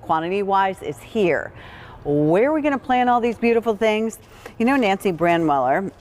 quantity-wise is here. Where are we going to plant all these beautiful things? You know, Nancy Brandweller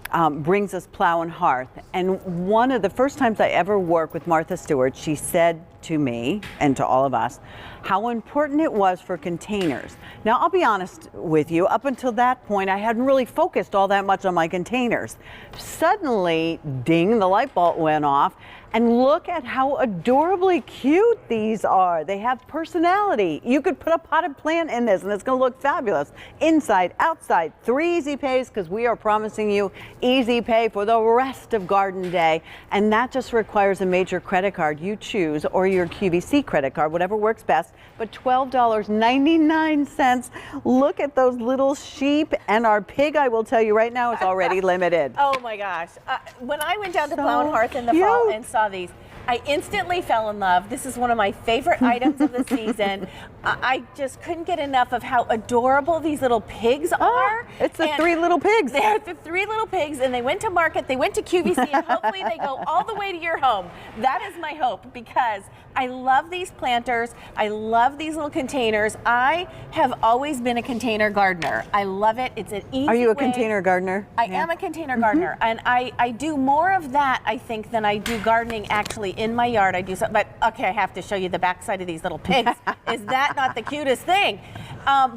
brings us Plow and Hearth, and one of the first times I ever worked with Martha Stewart, she said to me and to all of us how important it was for containers. Now, I'll be honest with you, up until that point, I hadn't really focused all that much on my containers. Suddenly, ding, the light bulb went off, and look at how adorably cute these are. They have personality. You could put a potted plant in this and it's gonna look fabulous. Inside, outside, 3 easy pays, because we are promising you easy pay for the rest of Garden Day. And that just requires a major credit card you choose, or your QVC credit card, whatever works best, but $12.99. Look at those little sheep, and our pig, I will tell you right now, is already limited. Oh my gosh. When I went down to Plow and Hearth in the fall and saw these, I instantly fell in love. This is one of my favorite items of the season. I just couldn't get enough of how adorable these little pigs are. It's the 3 little pigs. They're the 3 little pigs, and they went to market, they went to QVC, and hopefully they go all the way to your home. That is my hope, because I love these planters. I love these little containers. I have always been a container gardener. I love it. It's an easy way. Are you a container gardener? I am a container gardener, and I do more of that, I think, than I do gardening actually in my yard. I do so, but okay, I have to show you the backside of these little pigs. Is that not the cutest thing?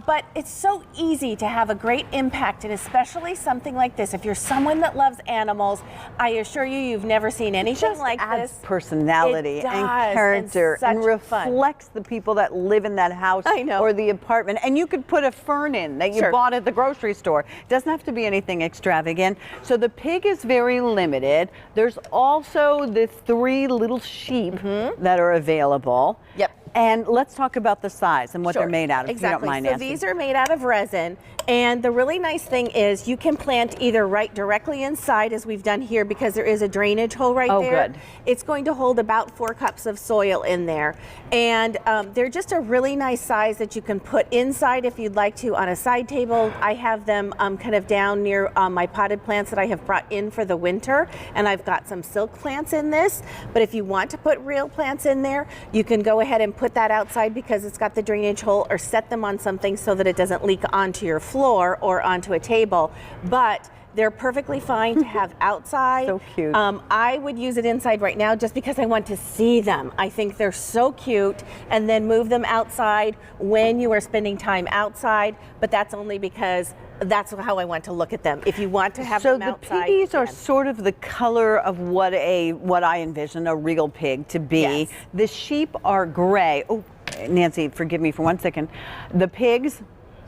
But it's so easy to have a great impact, and especially something like this. If you're someone that loves animals, I assure you, you've never seen anything like adds this. Personality and character, and reflects the people that live in that house or the apartment. And you could put a fern in that you bought at the grocery store. It doesn't have to be anything extravagant. So the pig is very limited. There's also the 3 little sheep that are available. Yep. And let's talk about the size and what they're made out of. Exactly. If you don't mind, so Nancy. These are made out of resin, and the really nice thing is you can plant either directly inside, as we've done here, because there is a drainage hole there. Good. It's going to hold about 4 cups of soil in there, and they're just a really nice size that you can put inside if you'd like to on a side table. I have them kind of down near my potted plants that I have brought in for the winter, and I've got some silk plants in this. But if you want to put real plants in there, you can go ahead and put that outside because it's got the drainage hole, or set them on something so that it doesn't leak onto your floor or onto a table. But they're perfectly fine to have outside. So cute. I would use it inside right now just because I want to see them. I think they're so cute, and then move them outside when you are spending time outside, but that's only because that's how I want to look at them. If you want to have them outside. So the piggies are sort of the color of what I envision a real pig to be. Yes. The sheep are gray. Oh, Nancy, forgive me for 1 second. The pigs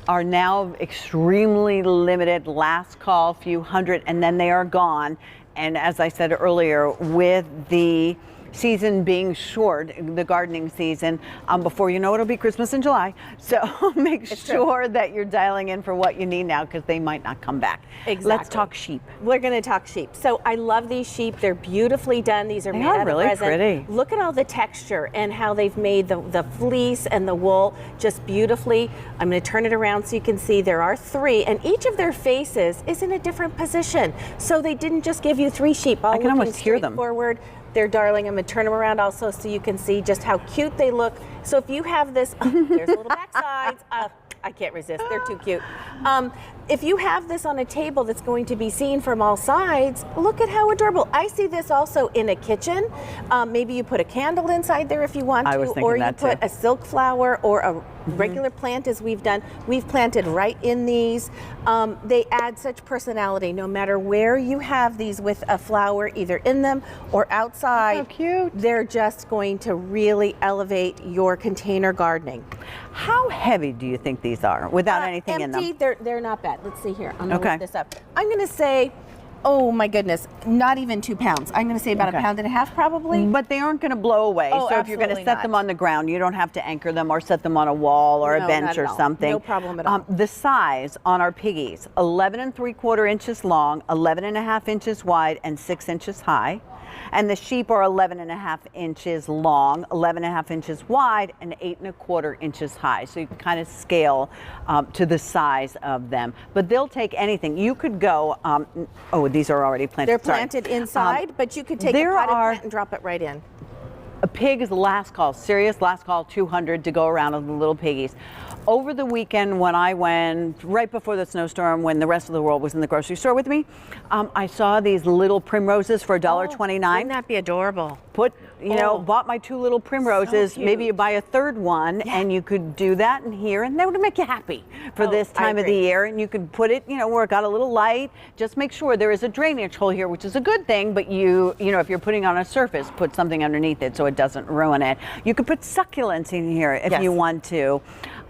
are now extremely limited, last call, few hundred, and then they are gone. And as I said earlier, with the season being short, the gardening season, before you know it'll be Christmas in July. So make sure that you're dialing in for what you need now, because they might not come back. Exactly. Let's talk sheep. We're going to talk sheep. So I love these sheep. They're beautifully done. These are made out of resin. Pretty. Look at all the texture and how they've made the fleece and the wool just beautifully. I'm going to turn it around so you can see there are 3, and each of their faces is in a different position. So they didn't just give you 3 sheep all I can almost hear them. Forward. They're darling. I'm going to turn them around also so you can see just how cute they look. So if you have this, there's little back sides. I can't resist. They're too cute. If you have this on a table that's going to be seen from all sides, look at how adorable. I see this also in a kitchen. Maybe you put a candle inside there if you want to, or you put a silk flower or a regular plant, as we've done. We've planted right in these. They add such personality no matter where you have these with a flower either in them or outside. How cute. They're just going to really elevate your container gardening. How heavy do you think these are without anything in them? Empty, they're not bad. Let's see here. I'm going to lift this up. I'm going to say, oh my goodness, not even 2 pounds. I'm going to say about 1.5 pounds probably. But they aren't going to blow away. Oh, so if you're going to set them on the ground, you don't have to anchor them or set them on a wall or a bench or something. No problem at all. The size on our piggies, 11 3/4 inches long, 11.5 inches wide, and 6 inches high. And the sheep are 11.5 inches long, 11.5 inches wide, and 8 1/4 inches high. So you can kind of scale to the size of them. But they'll take anything. You could go, oh, these are already planted. They're planted inside, but you could take a potted plant and drop it right in. A pig is the last call, serious last call, 200 to go around of the little piggies. Over the weekend when I went, right before the snowstorm, when the rest of the world was in the grocery store with me, I saw these little primroses for $1.29. Wouldn't that be adorable? Bought my 2 little primroses. So cute. Maybe you buy a third one, and you could do that in here, and that would make you happy for this time of the year. And you could put it, where it got a little light. Just make sure there is a drainage hole here, which is a good thing. But if you're putting on a surface, put something underneath it so it doesn't ruin it. You could put succulents in here if you want to.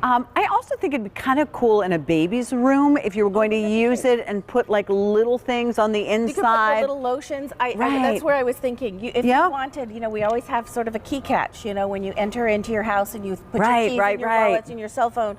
I also think it'd be kind of cool in a baby's room if you were going to use it and put like little things on the inside. You could put the little lotions. That's where I was thinking. If you wanted, we always have sort of a key catch, when you enter into your house and you put your keys and your wallets and your cell phone.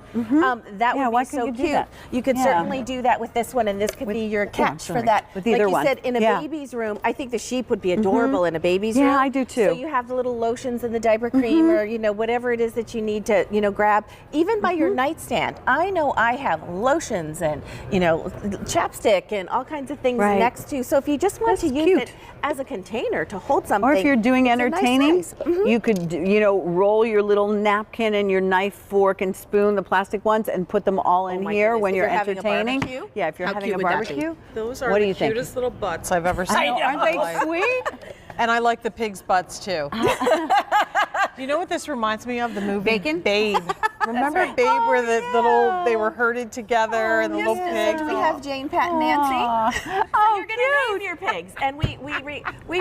That would be so cute. You could certainly do that with this one, and this could be your catch for that. With either one. Like you said, in a baby's room, I think the sheep would be adorable in a baby's room. Yeah, I do too. So you have the little lotions and the diaper cream or, whatever it is that you need to, grab. Even by your nightstand. I know I have lotions and, chapstick and all kinds of things next to. So if you just want to use it as a container to hold something. Or if you're doing entertaining, nice you could, roll your little napkin and your knife, fork, and spoon, the plastic ones, and put them all in here when you're entertaining. Yeah, if you're having a barbecue. Those are the cutest little butts I've ever seen. I know, aren't they sweet? And I like the pig's butts too. You know what this reminds me of? The movie Bacon? Babe. Remember Babe, where they were herded together and the little pigs? We have Jane, Pat, and Nancy. So you're going to name your pigs, and we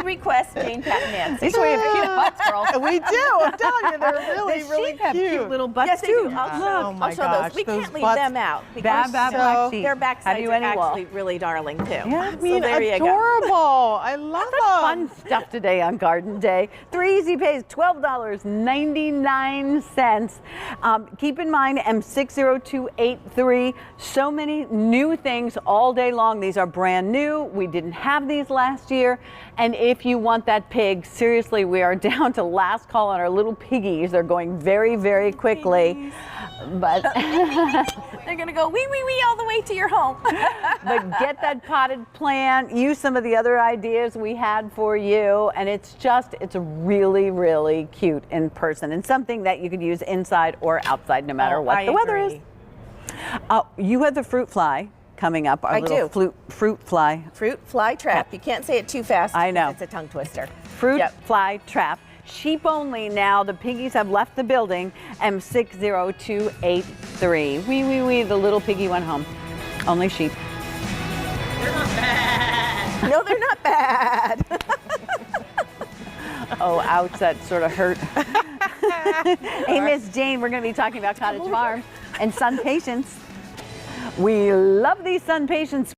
request Jane, Pat, and Nancy. These we have cute butts, girls. We do. I'm telling you, they're really sheep have cute little butts yes, they too. do. I'll show those. We can't leave them out because their backsides are actually really darling too. Yeah, I mean, adorable. I love them. Fun stuff today on Garden Day. 3 easy pays, $12.99. Keep in mind M60283. So many new things all day long. These are brand new. We didn't have these last year. And if you want that pig, seriously, we are down to last call on our little piggies. They're going very, very quickly. But they're going to go wee, wee, wee all the way to your home. But get that potted plant, use some of the other ideas we had for you, and it's really, really cute in person and something that you could use inside or outside no matter what the weather is. You have the fruit fly coming up, our little fruit fly. Fruit fly trap. You can't say it too fast. I know. It's a tongue twister. Fruit fly trap. Sheep only now. The piggies have left the building. M60283. Wee, the little piggy went home. Only sheep. They're not bad. No, they're not bad. Oh, ouch, that sort of hurt. Hey, Miss Jane, we're going to be talking about cottage farms and sun patience. We love these sun patience.